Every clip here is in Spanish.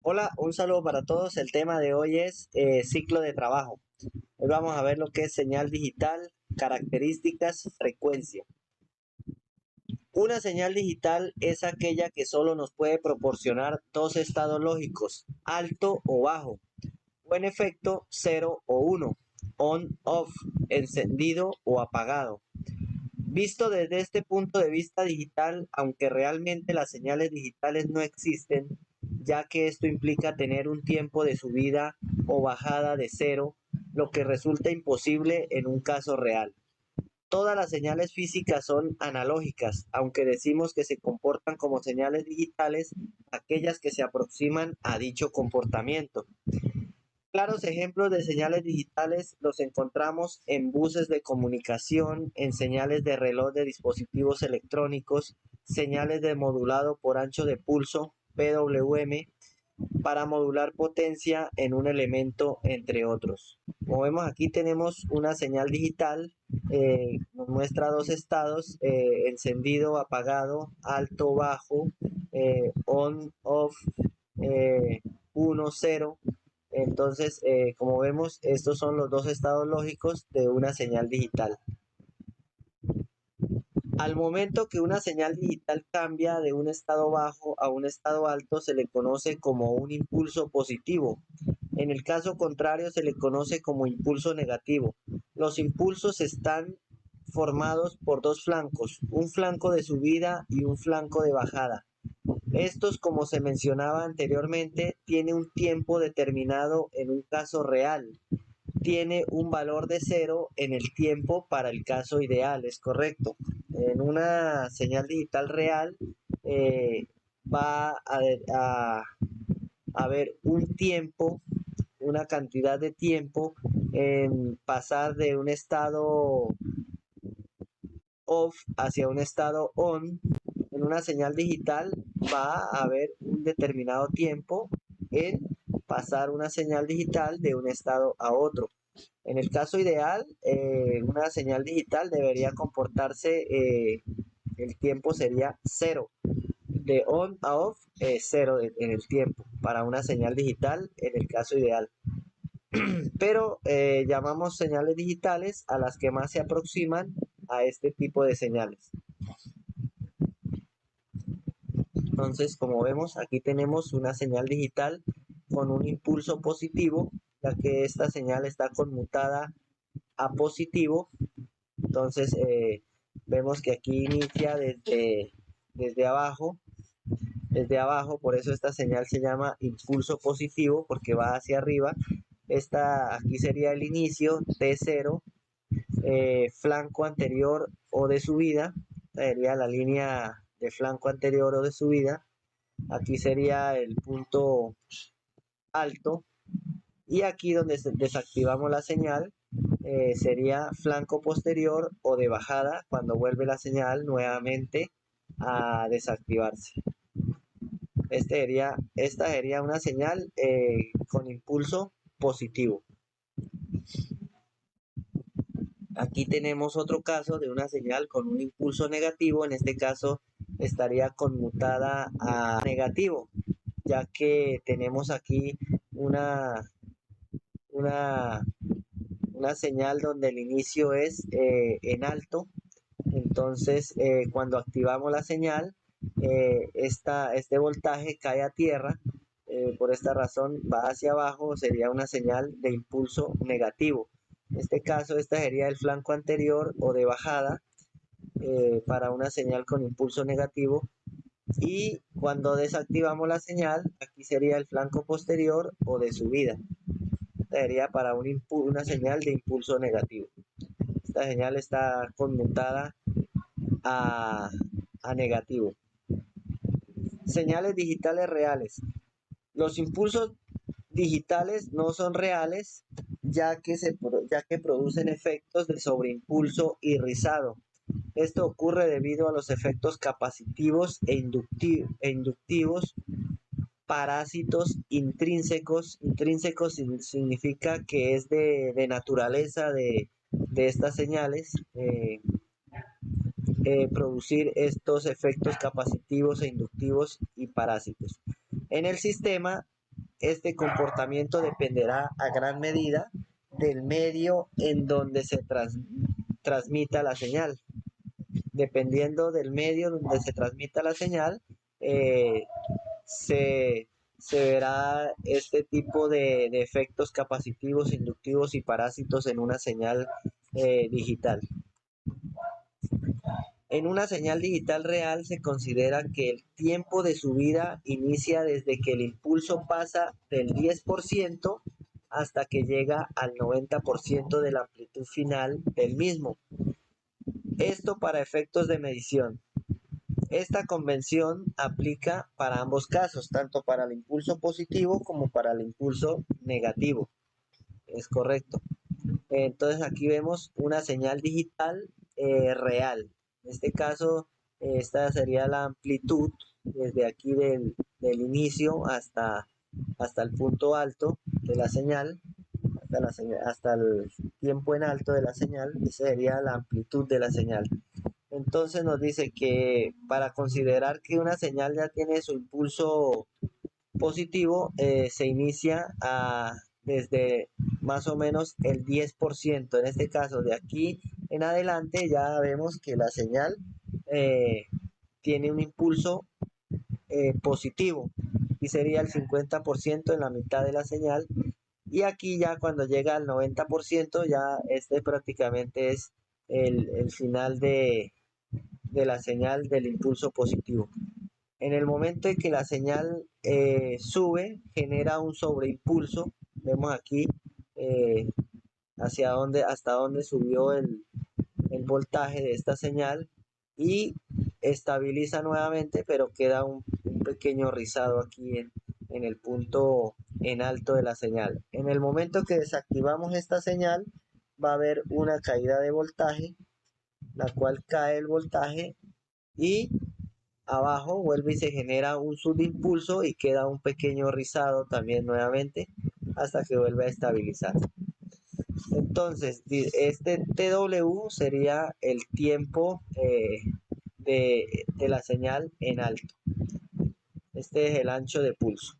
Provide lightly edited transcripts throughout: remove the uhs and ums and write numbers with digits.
Hola, un saludo para todos. El tema de hoy es ciclo de trabajo. Hoy vamos a ver lo que es señal digital, características, frecuencia. Una señal digital es aquella que solo nos puede proporcionar dos estados lógicos, alto o bajo, o en efecto 0 o 1, on, off, encendido o apagado. Visto desde este punto de vista digital, aunque realmente las señales digitales no existen, ya que esto implica tener un tiempo de subida o bajada de cero, lo que resulta imposible en un caso real. Todas las señales físicas son analógicas, aunque decimos que se comportan como señales digitales aquellas que se aproximan a dicho comportamiento. Claros ejemplos de señales digitales los encontramos en buses de comunicación, en señales de reloj de dispositivos electrónicos, señales de modulado por ancho de pulso, PWM, para modular potencia en un elemento, entre otros. Como vemos aquí tenemos una señal digital, nos muestra dos estados, encendido, apagado, alto, bajo, on, off, 1, 0. Entonces, como vemos, estos son los dos estados lógicos de una señal digital. Al momento que una señal digital cambia de un estado bajo a un estado alto, se le conoce como un impulso positivo. En el caso contrario, se le conoce como impulso negativo. Los impulsos están formados por dos flancos, un flanco de subida y un flanco de bajada. Estos, como se mencionaba anteriormente, tiene un tiempo determinado en un caso real. Tiene un valor de cero en el tiempo para el caso ideal, es correcto. En una señal digital real eh, va a haber un tiempo, una cantidad de tiempo en pasar de un estado off hacia un estado on. En una señal digital va a haber un determinado tiempo en pasar una señal digital de un estado a otro. En el caso ideal, una señal digital debería comportarse, el tiempo sería cero. De on a off, cero en el tiempo para una señal digital en el caso ideal. Pero llamamos señales digitales a las que más se aproximan a este tipo de señales. Entonces, como vemos, aquí tenemos una señal digital con un impulso positivo, ya que esta señal está conmutada a positivo. Entonces, vemos que aquí inicia desde abajo, por eso esta señal se llama impulso positivo, porque va hacia arriba. Aquí sería el inicio, T0, flanco anterior o de subida, sería la línea de flanco anterior o de subida. Aquí sería el punto alto, y aquí donde desactivamos la señal, sería flanco posterior o de bajada cuando vuelve la señal nuevamente a desactivarse. Esta sería una señal con impulso positivo. Aquí tenemos otro caso de una señal con un impulso negativo. En este caso estaría conmutada a negativo, ya que tenemos aquí una, una, una señal donde el inicio es en alto. Entonces, cuando activamos la señal, este voltaje cae a tierra. Por esta razón va hacia abajo, sería una señal de impulso negativo. En este caso, este sería el flanco anterior o de bajada, para una señal con impulso negativo. Y cuando desactivamos la señal, aquí sería el flanco posterior o de subida. Sería para una señal de impulso negativo. Esta señal está conmutada a, a negativo. Señales digitales reales. Los impulsos digitales no son reales, ya que producen efectos de sobreimpulso y rizado. Esto ocurre debido a los efectos capacitivos e inductivos parásitos intrínsecos. Intrínsecos significa que es de naturaleza de estas señales, producir estos efectos capacitivos e inductivos y parásitos. En el sistema este comportamiento dependerá a gran medida del medio en donde se transmita la señal. Dependiendo del medio donde se transmita la señal, eh, se, se verá este tipo de efectos capacitivos, inductivos y parásitos en una señal digital. En una señal digital real se considera que el tiempo de subida inicia desde que el impulso pasa del 10% hasta que llega al 90% de la amplitud final del mismo. Esto para efectos de medición. Esta convención aplica para ambos casos, tanto para el impulso positivo como para el impulso negativo. Es correcto. Entonces aquí vemos una señal digital real. En este caso, esta sería la amplitud desde aquí del inicio hasta el punto alto de la señal, hasta el tiempo en alto de la señal, esa sería la amplitud de la señal. Entonces nos dice que para considerar que una señal ya tiene su impulso positivo, se inicia desde más o menos el 10%. En este caso, de aquí en adelante ya vemos que la señal tiene un impulso positivo y sería el 50% en la mitad de la señal. Y aquí ya cuando llega al 90%, ya este prácticamente es el final de la señal del impulso positivo. En el momento en que la señal sube, genera un sobreimpulso. Vemos aquí hasta dónde subió el voltaje de esta señal y estabiliza nuevamente, pero queda un pequeño rizado aquí en el punto en alto de la señal. En el momento que desactivamos esta señal, va a haber una caída de voltaje, la cual cae el voltaje y abajo vuelve y se genera un subimpulso y queda un pequeño rizado también nuevamente hasta que vuelve a estabilizar. Entonces, este TW sería el tiempo de la señal en alto. Este es el ancho de pulso.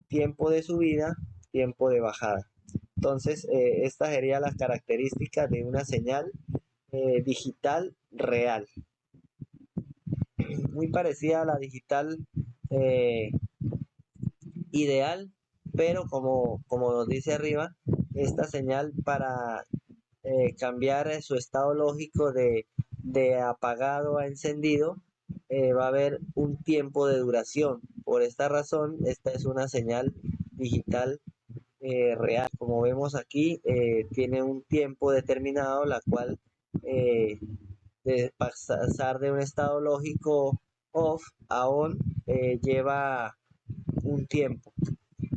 Tiempo de subida, tiempo de bajada. Entonces, esta sería la característica de una señal digital real. Muy parecida a la digital ideal, pero como nos dice arriba, esta señal para cambiar su estado lógico de apagado a encendido, va a haber un tiempo de duración. Por esta razón, esta es una señal digital real. Como vemos aquí, tiene un tiempo determinado, la cual de pasar de un estado lógico off a on lleva un tiempo.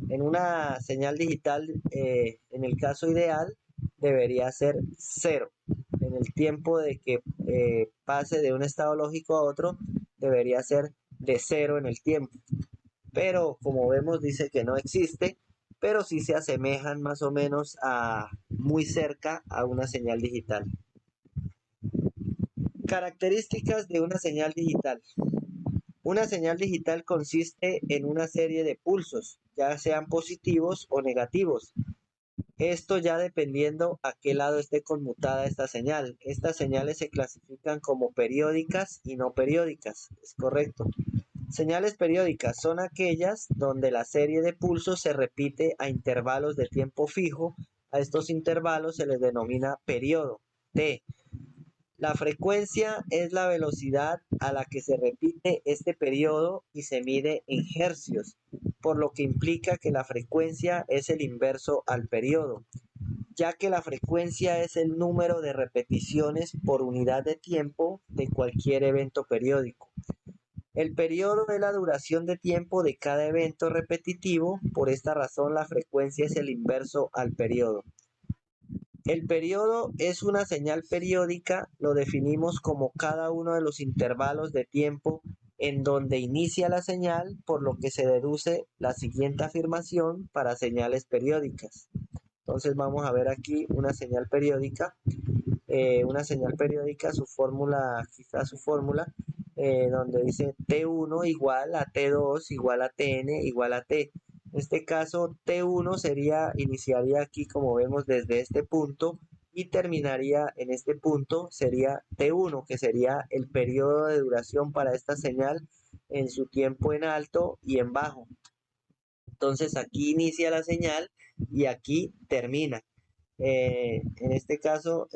En una señal digital, en el caso ideal, debería ser cero. En el tiempo de que pase de un estado lógico a otro, debería ser de cero en el tiempo. Pero como vemos, dice que no existe, pero sí se asemejan más o menos muy cerca a una señal digital. Características de una señal digital. Una señal digital consiste en una serie de pulsos, ya sean positivos o negativos. Esto ya dependiendo a qué lado esté conmutada esta señal. Estas señales se clasifican como periódicas y no periódicas. Es correcto. Señales periódicas son aquellas donde la serie de pulsos se repite a intervalos de tiempo fijo. A estos intervalos se les denomina periodo, T. La frecuencia es la velocidad a la que se repite este periodo y se mide en hercios, por lo que implica que la frecuencia es el inverso al periodo, ya que la frecuencia es el número de repeticiones por unidad de tiempo de cualquier evento periódico. El periodo es la duración de tiempo de cada evento repetitivo, por esta razón la frecuencia es el inverso al periodo. El periodo es una señal periódica, lo definimos como cada uno de los intervalos de tiempo en donde inicia la señal, por lo que se deduce la siguiente afirmación para señales periódicas. Entonces vamos a ver aquí una señal periódica, su fórmula, quizás su fórmula donde dice T1 igual a T2 igual a Tn igual a T. En este caso, T1 iniciaría aquí, como vemos, desde este punto y terminaría en este punto, sería T1, que sería el periodo de duración para esta señal en su tiempo en alto y en bajo. Entonces aquí inicia la señal y aquí termina. En este caso,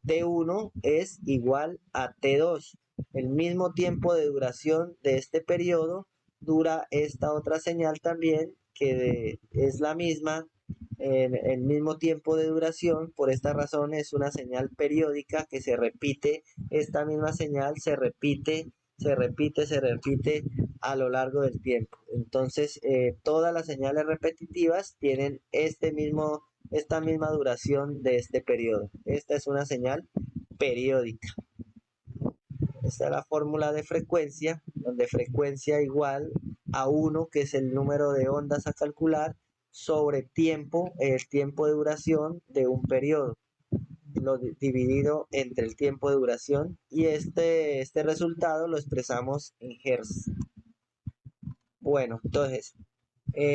T1 es igual a T2. El mismo tiempo de duración de este periodo dura esta otra señal también, que es la misma, en el mismo tiempo de duración. Por esta razón es una señal periódica que se repite. Esta misma señal se repite a lo largo del tiempo. Entonces, todas las señales repetitivas tienen esta misma duración de este periodo. Esta es una señal periódica. Esta es la fórmula de frecuencia, donde frecuencia igual a 1, que es el número de ondas a calcular, sobre tiempo, el tiempo de duración de un periodo, dividido entre el tiempo de duración, y este resultado lo expresamos en Hertz. Bueno, entonces,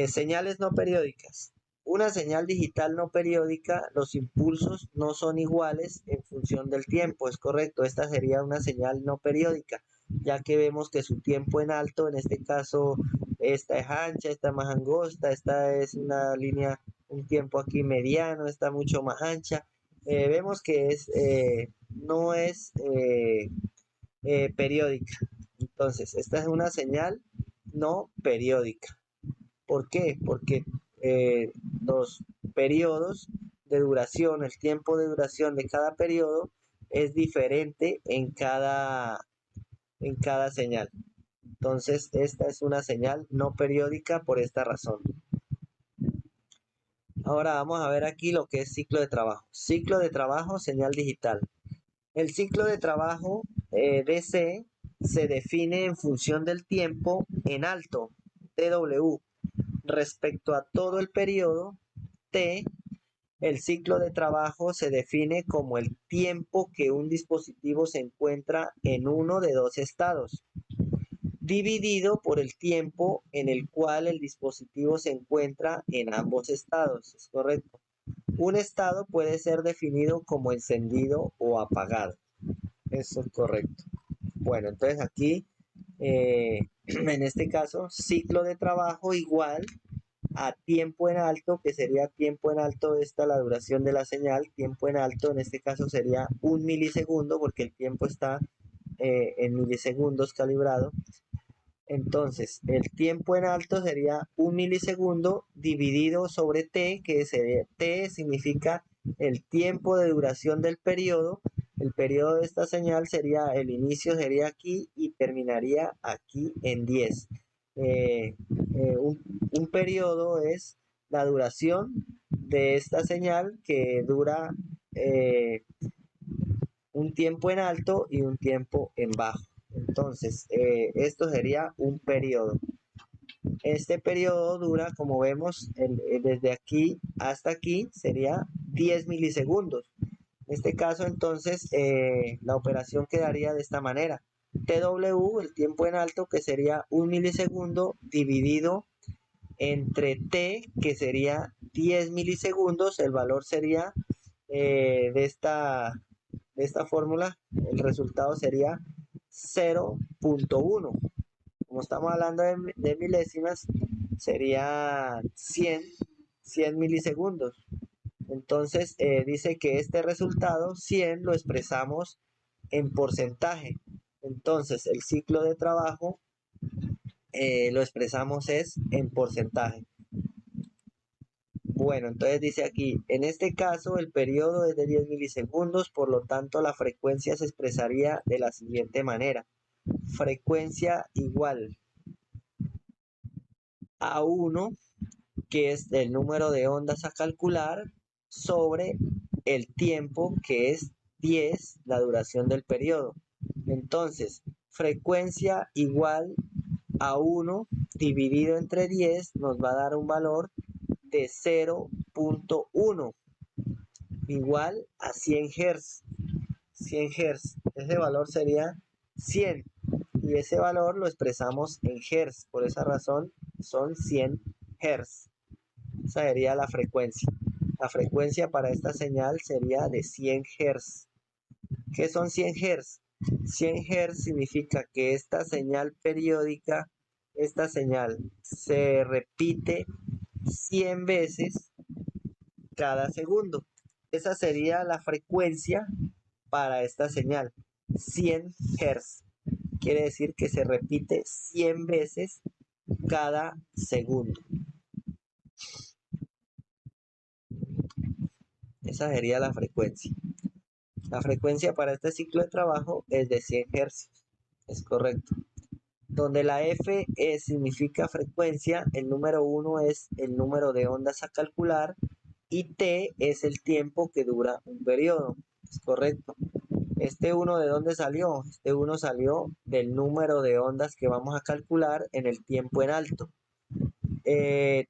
señales no periódicas. Una señal digital no periódica, los impulsos no son iguales en función del tiempo, es correcto. Esta sería una señal no periódica, ya que vemos que su tiempo en alto, en este caso, esta es ancha, esta es más angosta, esta es una línea, un tiempo aquí mediano, esta mucho más ancha. Vemos que no es periódica. Entonces, esta es una señal no periódica. ¿Por qué? Porque los periodos de duración, el tiempo de duración de cada periodo es diferente en cada señal. Entonces, esta es una señal no periódica por esta razón. Ahora vamos a ver aquí lo que es ciclo de trabajo. Ciclo de trabajo, señal digital. El ciclo de trabajo DC se define en función del tiempo en alto, TW, respecto a todo el periodo T. El ciclo de trabajo se define como el tiempo que un dispositivo se encuentra en uno de dos estados, dividido por el tiempo en el cual el dispositivo se encuentra en ambos estados. ¿Es correcto? Un estado puede ser definido como encendido o apagado. Eso es correcto. Bueno, entonces aquí, en este caso, ciclo de trabajo igual a tiempo en alto, que sería tiempo en alto, esta la duración de la señal. Tiempo en alto en este caso sería 1 milisegundo, porque el tiempo está en milisegundos calibrado. Entonces, el tiempo en alto sería 1 milisegundo dividido sobre t, que t significa el tiempo de duración del periodo. El periodo de esta señal sería, el inicio sería aquí y terminaría aquí en 10. Un periodo es la duración de esta señal, que dura un tiempo en alto y un tiempo en bajo. Entonces, esto sería un periodo. Este periodo dura, como vemos, desde aquí hasta aquí sería 10 milisegundos. En este caso, entonces, la operación quedaría de esta manera. TW, el tiempo en alto, que sería 1 milisegundo dividido entre T, que sería 10 milisegundos. El valor sería de esta fórmula, el resultado sería 0.1. Como estamos hablando de milésimas, sería 100 milisegundos. Entonces, dice que este resultado, 100, lo expresamos en porcentaje. Entonces, el ciclo de trabajo lo expresamos es en porcentaje. Bueno, entonces dice aquí, en este caso el periodo es de 10 milisegundos, por lo tanto la frecuencia se expresaría de la siguiente manera. Frecuencia igual a 1, que es el número de ondas a calcular, sobre el tiempo, que es 10, la duración del periodo. Entonces, frecuencia igual a 1 dividido entre 10 nos va a dar un valor de 0.1, igual a 100 Hz. 100 Hz. Ese valor sería 100 y ese valor lo expresamos en hertz. Por esa razón son 100 hertz. Esa sería la frecuencia. La frecuencia para esta señal sería de 100 hertz. ¿Qué son 100 hertz? 100 hertz significa que esta señal periódica, esta señal se repite 100 veces cada segundo. Esa sería la frecuencia para esta señal, 100 Hz. Quiere decir que se repite 100 veces cada segundo. Esa sería la frecuencia. La frecuencia para este ciclo de trabajo es de 100 Hz. Es correcto. Donde la F significa frecuencia, el número 1 es el número de ondas a calcular y T es el tiempo que dura un periodo. Es correcto. ¿Este 1 de dónde salió? Este 1 salió del número de ondas que vamos a calcular en el tiempo en alto. ¿De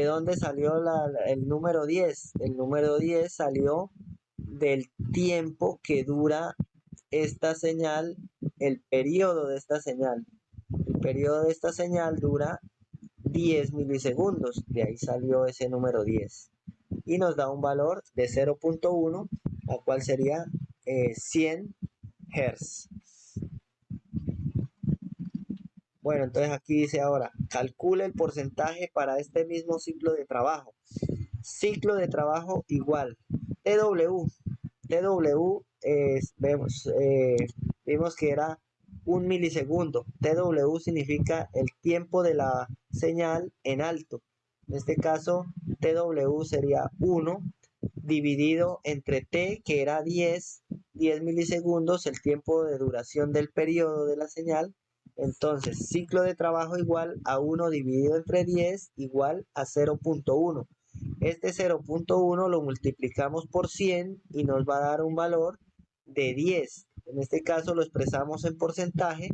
dónde salió el número 10? El número 10 salió del tiempo que dura esta señal, el periodo de esta señal. El periodo de esta señal dura 10 milisegundos. De ahí salió ese número 10. Y nos da un valor de 0.1, la cual sería 100 Hz. Bueno, entonces aquí dice ahora, calcule el porcentaje para este mismo ciclo de trabajo. Ciclo de trabajo igual TW. TW vimos que era 1 milisegundo. TW significa el tiempo de la señal en alto. En este caso, TW sería 1 dividido entre T, que era 10 milisegundos, el tiempo de duración del periodo de la señal. Entonces, ciclo de trabajo igual a 1 dividido entre 10 igual a 0.1. Este 0.1 lo multiplicamos por 100 y nos va a dar un valor de 10. En este caso lo expresamos en porcentaje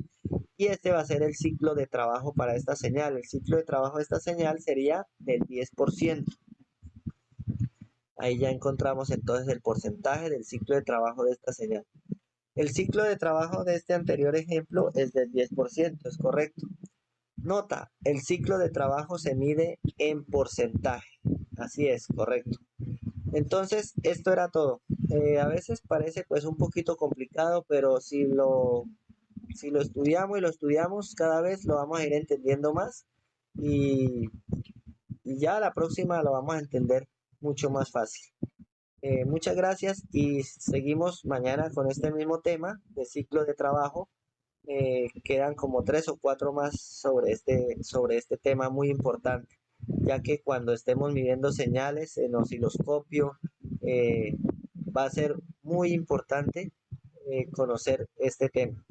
y este va a ser el ciclo de trabajo para esta señal. El ciclo de trabajo de esta señal sería del 10%. Ahí ya encontramos entonces el porcentaje del ciclo de trabajo de esta señal. El ciclo de trabajo de este anterior ejemplo es del 10%, es correcto. Nota, el ciclo de trabajo se mide en porcentaje. Así es, correcto. Entonces, esto era todo. A veces parece pues un poquito complicado, pero si lo estudiamos y lo estudiamos, cada vez lo vamos a ir entendiendo más y ya la próxima lo vamos a entender mucho más fácil. Muchas gracias y seguimos mañana con este mismo tema de ciclo de trabajo. Quedan como 3 o 4 más sobre este tema muy importante, ya que cuando estemos midiendo señales en osciloscopio va a ser muy importante conocer este tema.